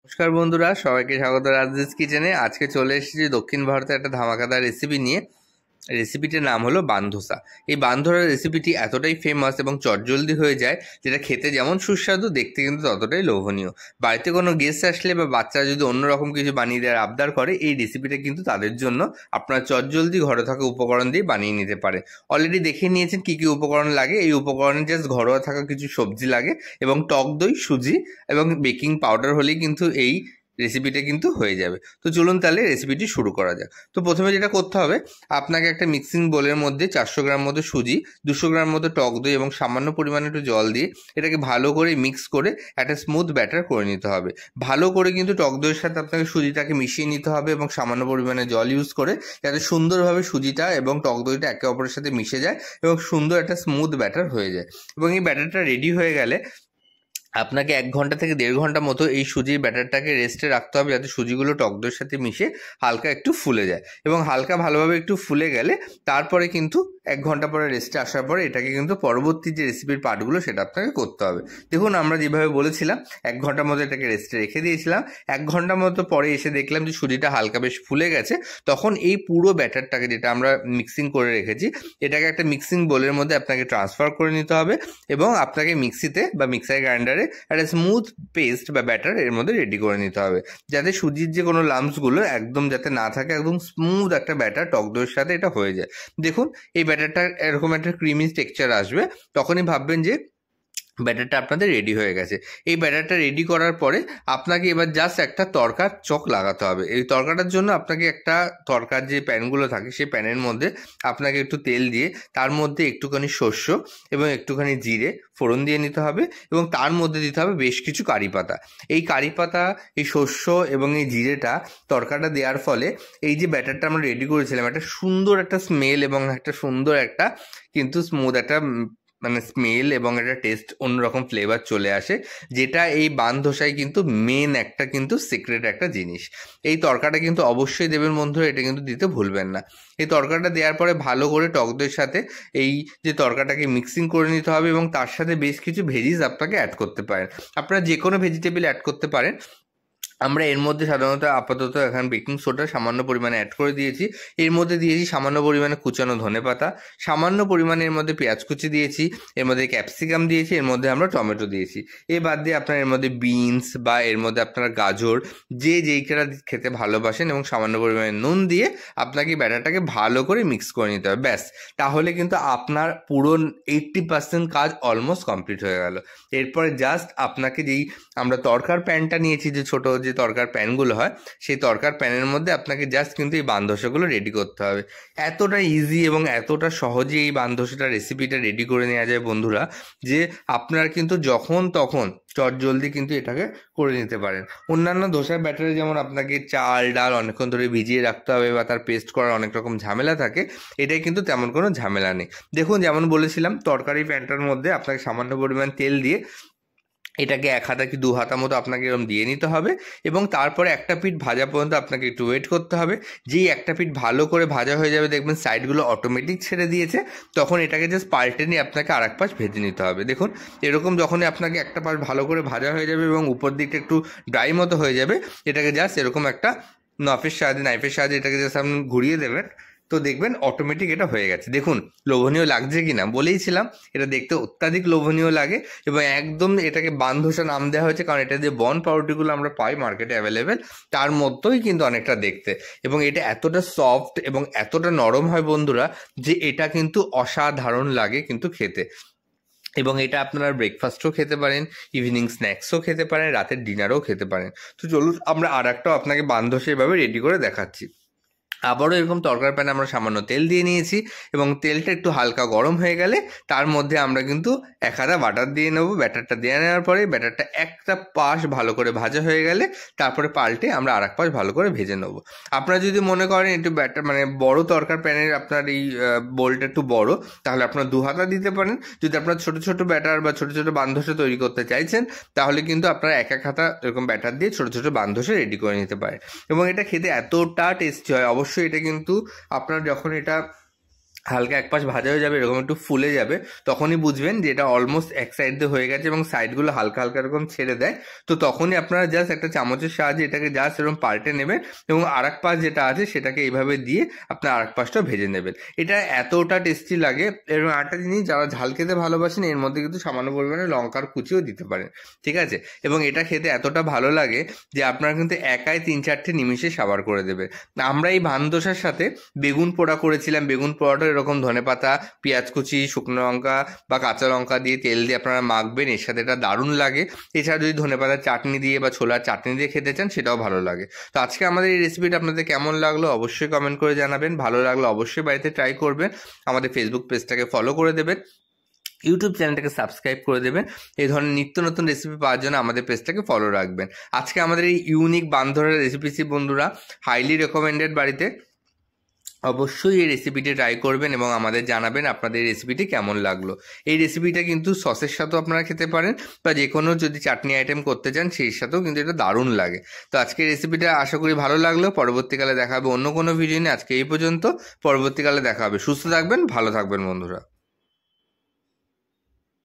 নমস্কার বন্ধুরা, সবাইকে স্বাগত রাজেশ কিচেনে। আজকে চলে এসেছি দক্ষিণ ভারতের একটা ধামাকাদার রেসিপি নিয়ে। রেসিপিটির নাম হলো বান্ধোসা। এই বান্ধোরা রেসিপিটি এতটাই ফেমাস এবং চটজলদি হয়ে যায়, যেটা খেতে যেমন সুস্বাদু, দেখতে কিন্তু ততটাই লোভনীয়। বাড়িতে কোনো গেস্ট আসলে বা বাচ্চারা যদি অন্যরকম কিছু বানিয়ে দেওয়ার আবদার করে, এই রেসিপিটা কিন্তু তাদের জন্য আপনার চটজলদি ঘরে থাকা উপকরণ দিয়ে বানিয়ে নিতে পারে। অলরেডি দেখে নিয়েছেন কী কী উপকরণ লাগে। এই উপকরণে জাস্ট ঘরোয়া থাকা কিছু সবজি লাগে এবং টক দই, সুজি এবং বেকিং পাউডার হলেই কিন্তু এই রেসিপিটা কিন্তু হয়ে যাবে। তো চলুন তাহলে রেসিপিটি শুরু করা যাক। তো প্রথমে যেটা করতে হবে, আপনাকে একটা মিক্সিং বোলের মধ্যে 400 গ্রাম মতো সুজি, 200 গ্রাম মতো টক দই এবং সামান্য পরিমাণে একটু জল দিয়ে এটাকে ভালো করে মিক্স করে একটা স্মুথ ব্যাটার করে নিতে হবে। ভালো করে কিন্তু টক দইয়ের সাথে আপনাকে সুজিটাকে মিশিয়ে নিতে হবে এবং সামান্য পরিমাণে জল ইউজ করে যাতে সুন্দরভাবে সুজিটা এবং টক দইটা একে অপরের সাথে মিশে যায় এবং সুন্দর একটা স্মুথ ব্যাটার হয়ে যায়। এবং এই ব্যাটারটা রেডি হয়ে গেলে আপনাকে 1 ঘন্টা থেকে 1.5 ঘন্টা মতো এই সুজির ব্যাটারটাকে রেস্টে রাখতে হবে, যাতে সুজিগুলো টক দইয়ের সাথে মিশে হালকা একটু ফুলে যায়। এবং হালকা ভালোভাবে একটু ফুলে গেলে তারপরে কিন্তু 1 ঘন্টা পরে রেস্টে আসার পরে এটাকে কিন্তু পরবর্তী যে রেসিপির পার্টগুলো সেটা আপনাকে করতে হবে। দেখুন, আমরা যেভাবে বলেছিলাম 1 ঘন্টার মতো এটাকে রেস্টে রেখে দিয়েছিলাম। 1 ঘন্টা মতো পরে এসে দেখলাম যে সুজিটা হালকা বেশ ফুলে গেছে। তখন এই পুরো ব্যাটারটাকে, যেটা আমরা মিক্সিং করে রেখেছি, এটাকে একটা মিক্সিং বোলের মধ্যে আপনাকে ট্রান্সফার করে নিতে হবে এবং আপনাকে মিক্সিতে বা মিক্সার গ্রাইন্ডারে একটা স্মুথ পেস্ট বা ব্যাটার এর মধ্যে রেডি করে নিতে হবে, যাতে সুজির যে কোনো লাম্পসগুলো একদম যাতে না থাকে, একদম স্মুথ একটা ব্যাটার টক দইয়ের সাথে এটা হয়ে যায়। দেখুন, এই ব্যাটারটা এরকম একটা ক্রিমি টেক্সচার আসবে, তখনই ভাববেন যে ব্যাটারটা আপনাদের রেডি হয়ে গেছে। এই ব্যাটারটা রেডি করার পরে আপনাকে এবার জাস্ট একটা তড়কার চক লাগাতে হবে। এই তড়কাটার জন্য আপনাকে একটা তড়কার যে প্যানগুলো থাকে সেই প্যানের মধ্যে আপনাকে একটু তেল দিয়ে তার মধ্যে একটুখানি শস্য এবং একটুখানি জিরে ফোড়ন দিয়ে নিতে হবে এবং তার মধ্যে দিতে হবে বেশ কিছু কারি পাতা। এই কারি পাতা, এই শস্য এবং এই জিরেটা তড়কাটা দেওয়ার ফলে এই যে ব্যাটারটা আমরা রেডি করেছিলাম, একটা সুন্দর একটা স্মেল এবং একটা সুন্দর একটা কিন্তু স্মুথ একটা মানে স্মেল এবং একটা টেস্ট, অন্যরকম ফ্লেভার চলে আসে, যেটা এই বান্ধোসায় কিন্তু মেন একটা কিন্তু সিক্রেট একটা জিনিস। এই তড়কাটা কিন্তু অবশ্যই দেবেন বন্ধুরা, এটা কিন্তু দিতে ভুলবেন না। এই তড়কাটা দেওয়ার পরে ভালো করে টক দইয়ের সাথে এই যে তড়কাটাকে মিক্সিং করে নিতে হবে এবং তার সাথে বেশ কিছু ভেজিস আপনাকে অ্যাড করতে পারেন। আপনারা যে কোনো ভেজিটেবল অ্যাড করতে পারেন। আমরা এর মধ্যে সাধারণত আপাতত এখন বেকিং সোডা সামান্য পরিমাণে অ্যাড করে দিয়েছি। এর মধ্যে দিয়েছি সামান্য পরিমাণে কুচানো ধনেপাতা, সামান্য পরিমাণে এর মধ্যে পেঁয়াজ কুচি দিয়েছি, এর মধ্যে ক্যাপসিকাম দিয়েছি, এর মধ্যে আমরা টমেটো দিয়েছি। এ বাদ দিয়ে আপনার এর মধ্যে বিনস বা এর মধ্যে আপনার গাজর, যে যেইটা খেতে ভালোবাসেন, এবং সামান্য পরিমাণে নুন দিয়ে আপনাকে ব্যাটারটাকে ভালো করে মিক্স করে নিতে হবে। ব্যাস, তাহলে কিন্তু আপনার পুরো 80% কাজ অলমোস্ট কমপ্লিট হয়ে গেল। এরপরে জাস্ট আপনাকে যেই আমরা তড়কার প্যানটা নিয়েছি, যে ছোট যে তড়কার প্যানগুলো হয়, সেই তড়কার প্যানের মধ্যে আপনাকে জাস্ট কিন্তু এই বান্ধোসাগুলো রেডি করতে হবে। এতটা ইজি এবং এতটা সহজে এই বান্ধোসাটা রেসিপিটা রেডি করে নেওয়া যায় বন্ধুরা, যে আপনারা কিন্তু যখন তখন চটজলদি কিন্তু এটাকে করে নিতে পারেন। অন্যান্য ধোসার ব্যাটারে যেমন আপনাকে চাল ডাল অনেকক্ষণ ধরে ভিজিয়ে রাখতে হবে বা তার পেস্ট করার অনেক রকম ঝামেলা থাকে, এটাই কিন্তু তেমন কোনো ঝামেলা নেই। দেখুন, যেমন বলেছিলাম, তরকারি প্যানটার মধ্যে আপনাকে সামান্য পরিমাণ তেল দিয়ে এটাকে 1 হাতা কি 2 হাতা মতো আপনাকে এরকম দিয়ে নিতে হবে এবং তারপরে একটা পিঠ ভাজা পর্যন্ত আপনাকে একটু ওয়েট করতে হবে। যেই একটা পিঠ ভালো করে ভাজা হয়ে যাবে, দেখবেন সাইডগুলো অটোমেটিক ছেড়ে দিয়েছে, তখন এটাকে জাস্ট পাল্টে নিয়ে আপনাকে আর এক পাশ ভেজে নিতে হবে। দেখুন, এরকম যখনই আপনাকে একটা পাশ ভালো করে ভাজা হয়ে যাবে এবং উপর দিকটা একটু ড্রাই মতো হয়ে যাবে, এটাকে জাস্ট এরকম একটা নাইফের সাহায্যে এটাকে জাস্ট আপনি ঘুরিয়ে দেবেন, তো দেখবেন অটোমেটিক এটা হয়ে গেছে। দেখুন, লোভনীয় লাগছে কি না, বলেইছিলাম এটা দেখতে অত্যাধিক লোভনীয় লাগে এবং একদম এটাকে বান্ধোসা নাম দেওয়া হয়েছে, কারণ এটা যে বন পাউরুটিগুলো আমরা পাই মার্কেটে অ্যাভেলেবেল, তার মতোই কিন্তু অনেকটা দেখতে। এবং এটা এতটা সফট এবং এতটা নরম হয় বন্ধুরা, যে এটা কিন্তু অসাধারণ লাগে কিন্তু খেতে। এবং এটা আপনারা ব্রেকফাস্টও খেতে পারেন, ইভিনিং স্ন্যাক্সও খেতে পারেন, রাতের ডিনারও খেতে পারেন। তো চলুন, আমরা আর একটাও আপনাকে বান্ধোসা এভাবে রেডি করে দেখাচ্ছি। আবারও এরকম তরকার প্যানে আমরা সামান্য তেল দিয়ে নিয়েছি এবং তেলটা একটু হালকা গরম হয়ে গেলে তার মধ্যে আমরা কিন্তু 1 হাতা বাটার দিয়ে নেবো। ব্যাটারটা দিয়ে নেওয়ার পরে ব্যাটারটা একটা পাশ ভালো করে ভাজা হয়ে গেলে তারপরে পাল্টে আমরা আর এক পাশ ভালো করে ভেজে নেবো। আপনারা যদি মনে করেন একটু ব্যাটার মানে বড় তরকার প্যানের আপনার এই বোলটা একটু বড়, তাহলে আপনার 2 হাতা দিতে পারেন। যদি আপনার ছোট ছোট ব্যাটার বা ছোট ছোট বান্ধোসা তৈরি করতে চাইছেন, তাহলে কিন্তু আপনারা 1 হাতা এরকম ব্যাটার দিয়ে ছোট ছোট বান্ধোসা রেডি করে নিতে পারেন এবং এটা খেতে এতটা টেস্টি হয়। অবশ্যই এটা কিন্তু আপনার যখন এটা হালকা এক পাশ ভাজা হয়ে যাবে, এরকম একটু ফুলে যাবে, তখনই বুঝবেন যে এটা অলমোস্ট এক সাইড দিয়ে হয়ে গেছে এবং সাইডগুলো হালকা হালকা এরকম ছেড়ে দেয়। তো তখনই আপনারা জাস্ট একটা চামচের সাহায্যে এটাকে জাস্ট এরকম পাল্টে নেবেন এবং আরেক পাশ যেটা আছে সেটাকে এইভাবে দিয়ে আপনার আরেক পাশটাও ভেজে নেবেন। এটা এতটা টেস্টি লাগে। এবং আরেকটা জিনিস, যারা ঝাল খেতে ভালোবাসেন এর মধ্যে কিন্তু সামান্য পরিমাণে লঙ্কার কুচিও দিতে পারেন, ঠিক আছে। এবং এটা খেতে এতটা ভালো লাগে যে আপনারা কিন্তু একাই 3-4টে নিমিষে সাবার করে দেবে। আমরা এই বানধোসার সাথে বেগুন পোড়া করেছিলাম। বেগুন পোড়াটা এরকম ধনেপাতা, পেঁয়াজ কুচি, শুকনো লঙ্কা বা কাঁচা লঙ্কা দিয়ে তেল দিয়ে আপনারা মাখবেন, এর সাথে এটা দারুণ লাগে। এছাড়া যদি ধনেপাতার চাটনি দিয়ে বা ছোলার চাটনি দিয়ে খেতে চান সেটাও ভালো লাগে। তো আজকে আমাদের এই রেসিপিটা আপনাদের কেমন লাগলো অবশ্যই কমেন্ট করে জানাবেন। ভালো লাগলো অবশ্যই বাড়িতে ট্রাই করবেন। আমাদের ফেসবুক পেজটাকে ফলো করে দেবেন, ইউটিউব চ্যানেলটাকে সাবস্ক্রাইব করে দেবেন। এই ধরনের নিত্য নতুন রেসিপি পাওয়ার জন্য আমাদের পেজটাকে ফলো রাখবেন। আজকে আমাদের এই ইউনিক বানধোসার রেসিপি বন্ধুরা হাইলি রেকমেন্ডেড। বাড়িতে অবশ্যই এই রেসিপিটি ট্রাই করবেন এবং আমাদের জানাবেন আপনাদের এই রেসিপিটি কেমন লাগলো। এই রেসিপিটা কিন্তু সসের সাথেও আপনারা খেতে পারেন বা যে কোনো যদি চাটনি আইটেম করতে চান সেই সাথেও কিন্তু এটা দারুণ লাগে। তো আজকে রেসিপিটা আশা করি ভালো লাগলো। পরবর্তীকালে দেখা হবে অন্য কোনো ভিডিও নিয়ে। আজকে এই পর্যন্ত, পরবর্তীকালে দেখা হবে। সুস্থ থাকবেন, ভালো থাকবেন বন্ধুরা।